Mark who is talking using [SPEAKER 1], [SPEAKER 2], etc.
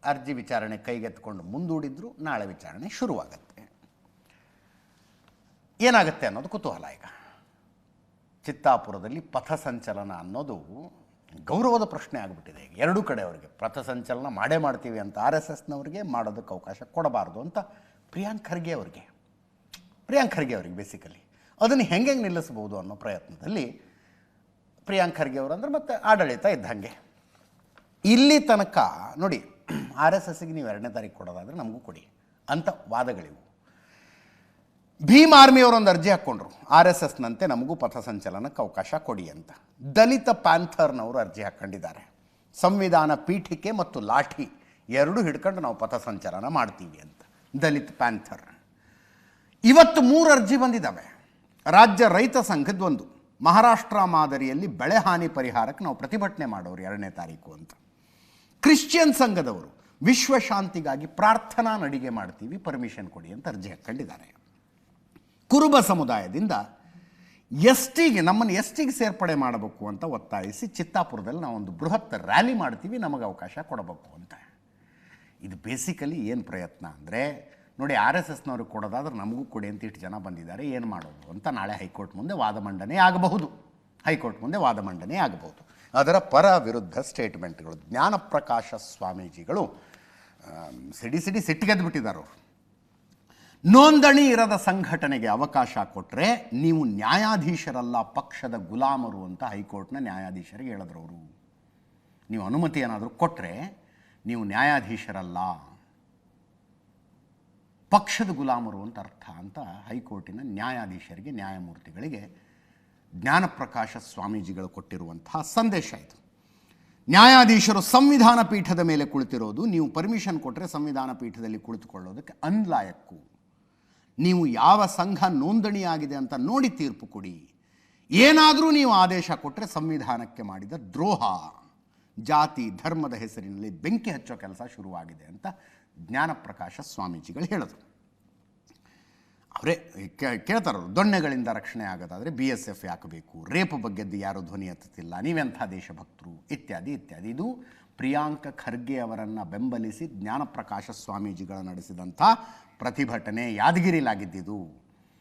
[SPEAKER 1] ಅರ್ಜಿ ವಿಚಾರಣೆ ಕೈಗೆತ್ಕೊಂಡು ಮುಂದೂಡಿದ್ರು. ನಾಳೆ ವಿಚಾರಣೆ ಶುರುವಾಗತ್ತೆ. ಏನಾಗುತ್ತೆ ಅನ್ನೋದು ಕುತೂಹಲ. ಈಗ ಚಿತ್ತಾಪುರದಲ್ಲಿ ಪಥಸಂಚಲನ ಅನ್ನೋದು ಗೌರವದ ಪ್ರಶ್ನೆ ಆಗಿಬಿಟ್ಟಿದೆ. ಈಗ ಎರಡೂ ಕಡೆಯವರಿಗೆ ಪಥಸಂಚಲನ ಮಾಡೇ ಮಾಡ್ತೀವಿ ಅಂತ RSSನವ್ರಿಗೆ ಮಾಡೋದಕ್ಕೆ ಅವಕಾಶ ಕೊಡಬಾರ್ದು ಅಂತ ಪ್ರಿಯಾಂಕ್ ಖರ್ಗೆ ಅವರಿಗೆ ಬೇಸಿಕಲಿ ಅದನ್ನು ಹೆಂಗೆ ನಿಲ್ಲಿಸ್ಬೋದು ಅನ್ನೋ ಪ್ರಯತ್ನದಲ್ಲಿ ಪ್ರಿಯಾಂಕ್ ಖರ್ಗೆ ಅವರು ಅಂದರೆ ಮತ್ತೆ ಆಡಳಿತ ಇದ್ದಂಗೆ. ಇಲ್ಲಿ ತನಕ ನೋಡಿ, RSSಗೆ ನೀವು 2ನೇ ತಾರೀಕು ಕೊಡೋದಾದರೆ ನಮಗೂ ಕೊಡಿ ಅಂತ ವಾದಗಳಿವು. ಭೀಮ್ ಆರ್ಮಿಯವರು ಒಂದು ಅರ್ಜಿ ಹಾಕ್ಕೊಂಡ್ರು, RSSನಂತೆ ನಮಗೂ ಪಥಸಂಚಲನಕ್ಕೆ ಅವಕಾಶ ಕೊಡಿ ಅಂತ. ದಲಿತ ಪ್ಯಾಂಥರ್ನವರು ಅರ್ಜಿ ಹಾಕ್ಕೊಂಡಿದ್ದಾರೆ. ಸಂವಿಧಾನ ಪೀಠಿಕೆ ಮತ್ತು ಲಾಠಿ ಎರಡೂ ಹಿಡ್ಕೊಂಡು ನಾವು ಪಥಸಂಚಲನ ಮಾಡ್ತೀವಿ ಅಂತ. ದಲಿತ ಪ್ಯಾಂಥರ್ ಇವತ್ತು 3 ಅರ್ಜಿ ಬಂದಿದ್ದಾವೆ. ರಾಜ್ಯ ರೈತ ಸಂಘದೊಂದು, ಮಹಾರಾಷ್ಟ್ರ ಮಾದರಿಯಲ್ಲಿ ಬೆಳೆ ಹಾನಿ ಪರಿಹಾರಕ್ಕೆ ನಾವು ಪ್ರತಿಭಟನೆ ಮಾಡೋರು 2ನೇ ತಾರೀಕು ಅಂತ. ಕ್ರಿಶ್ಚಿಯನ್ ಸಂಘದವರು ವಿಶ್ವಶಾಂತಿಗಾಗಿ ಪ್ರಾರ್ಥನಾ ನಡಿಗೆ ಮಾಡ್ತೀವಿ, ಪರ್ಮಿಷನ್ ಕೊಡಿ ಅಂತ ಅರ್ಜಿ ಹಾಕ್ಕೊಂಡಿದ್ದಾರೆ. ಕುರುಬ ಸಮುದಾಯದಿಂದ ನಮ್ಮನ್ನು ಎಸ್ ಟಿಗೆ ಸೇರ್ಪಡೆ ಮಾಡಬೇಕು ಅಂತ ಒತ್ತಾಯಿಸಿ ಚಿತ್ತಾಪುರದಲ್ಲಿ ನಾವೊಂದು ಬೃಹತ್ ರ್ಯಾಲಿ ಮಾಡ್ತೀವಿ, ನಮಗೆ ಅವಕಾಶ ಕೊಡಬೇಕು ಅಂತ. ಇದು ಬೇಸಿಕಲಿ ಏನು ಪ್ರಯತ್ನ ಅಂದರೆ, ನೋಡಿ RSSನವ್ರಿಗೆ ಕೊಡೋದಾದ್ರೆ ನಮಗೂ ಕೊಡಿ ಅಂತ ಇಷ್ಟು ಜನ ಬಂದಿದ್ದಾರೆ, ಏನು ಮಾಡೋದು ಅಂತ ನಾಳೆ ಹೈಕೋರ್ಟ್ ಮುಂದೆ ವಾದ ಮಂಡನೆ ಆಗಬಹುದು. ಅದರ ಪರ ವಿರುದ್ಧ ಸ್ಟೇಟ್ಮೆಂಟ್ಗಳು. ಜ್ಞಾನಪ್ರಕಾಶ ಸ್ವಾಮೀಜಿಗಳು ಸಿಟ್ಟಿಗೆದ್ದು ಬಿಟ್ಟಿದ್ದಾರೆ. ಅವರು ನೋಂದಣಿ ಇರದ ಸಂಘಟನೆಗೆ ಅವಕಾಶ ಕೊಟ್ಟರೆ ನೀವು ನ್ಯಾಯಾಧೀಶರಲ್ಲ, ಪಕ್ಷದ ಗುಲಾಮರು ಅಂತ ಹೈಕೋರ್ಟ್ನ ನ್ಯಾಯಾಧೀಶರಿಗೆ ಹೇಳಿದ್ರು. ಅವರು ನೀವು ಅನುಮತಿ ಏನಾದರೂ ಕೊಟ್ಟರೆ ನೀವು ನ್ಯಾಯಾಧೀಶರಲ್ಲ, ಪಕ್ಷದ ಗುಲಾಮರು ಅಂತ ಅರ್ಥ ಅಂತ ಹೈಕೋರ್ಟಿನ ನ್ಯಾಯಾಧೀಶರಿಗೆ, ನ್ಯಾಯಮೂರ್ತಿಗಳಿಗೆ ಜ್ಞಾನಪ್ರಕಾಶ ಸ್ವಾಮೀಜಿಗಳು ಕೊಟ್ಟಿರುವಂತಹ ಸಂದೇಶ ಇದು. ನ್ಯಾಯಾಧೀಶರು ಸಂವಿಧಾನ ಪೀಠದ ಮೇಲೆ ಕುಳಿತಿರೋದು, ನೀವು ಪರ್ಮಿಷನ್ ಕೊಟ್ಟರೆ ಸಂವಿಧಾನ ಪೀಠದಲ್ಲಿ ಕುಳಿತುಕೊಳ್ಳೋದಕ್ಕೆ ಅನ್ಲಾಯಕ್ಕು. ನೀವು ಯಾವ ಸಂಘ ನೋಂದಣಿಯಾಗಿದೆ ಅಂತ ನೋಡಿ ತೀರ್ಪು ಕೊಡಿ. ಏನಾದರೂ ನೀವು ಆದೇಶ ಕೊಟ್ಟರೆ ಸಂವಿಧಾನಕ್ಕೆ ಮಾಡಿದ ದ್ರೋಹ, ಜಾತಿ ಧರ್ಮದ ಹೆಸರಿನಲ್ಲಿ ಬೆಂಕಿ ಹಚ್ಚೋ ಕೆಲಸ ಶುರುವಾಗಿದೆ ಅಂತ ಜ್ಞಾನಪ್ರಕಾಶ ಸ್ವಾಮೀಜಿಗಳು ಹೇಳಿದ್ರು. ಅವರೇ ಕೇಳ್ತಾರವರು, ದೊಣ್ಣೆಗಳಿಂದ ರಕ್ಷಣೆ ಆಗೋದಾದರೆ BSF ಯಾಕೆ ಬೇಕು, ರೇಪ್ ಬಗ್ಗೆದ್ದು ಯಾರೂ ಧ್ವನಿ ಎತ್ತುತ್ತಿಲ್ಲ, ನೀವೆಂಥ ದೇಶಭಕ್ತರು ಇತ್ಯಾದಿ. ಇದು ಪ್ರಿಯಾಂಕ್ ಖರ್ಗೆ ಅವರನ್ನು ಬೆಂಬಲಿಸಿ ಜ್ಞಾನಪ್ರಕಾಶ ಸ್ವಾಮೀಜಿಗಳು ನಡೆಸಿದಂಥ ಪ್ರತಿಭಟನೆ ಯಾದಗಿರಿಲಾಗಿದ್ದಿದ್ದು.